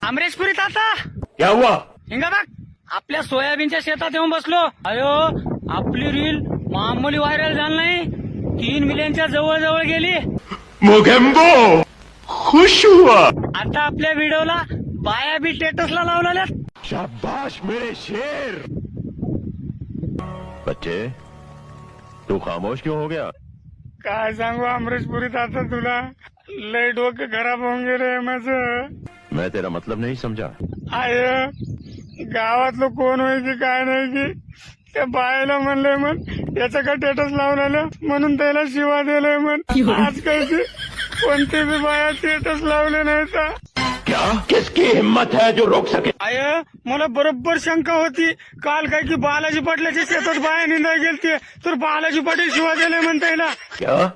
अमरेशपुरीत आता क्या हुआ? हिंगा बघ, आपल्या सोयाबीनच्या शेतात येऊन बसलो. अयो, आपली रील मामूली व्हायरल झाली नाही, 3 मिलियनच्या जवळ गेली. मोगेम्बो खुश हुआ. आता आपल्या व्हिडिओला बाया बी स्टेटसला लावलेल्यात. शाबाश मेरे शेर. बच्चे, तू खामोश क्यों हो गया? काय सांगू अमरेशपुरीत आता तुला, लय डोकं खराब होऊन गेले माझं. मैं तेरा मतलब नहीं समझा. आय गावातलं कोण होय की काय नाही की त्या बायला म्हणलंय म्हण याचं का स्टेटस लावलेलं म्हणून त्याला शिवा दिलंय म्हण. आज काय की कोणते बी बाया स्टेटस लावले नाही तर. क्या? किसकी हिम्मत है जो रोक सके? आय मला बरोबर शंका होती काल काय की बालाजी पाटलाच्या शेतात बाया निंदाय गेलती तर बालाजी पाटील शिवा दिले म्हणता येईल. क्या?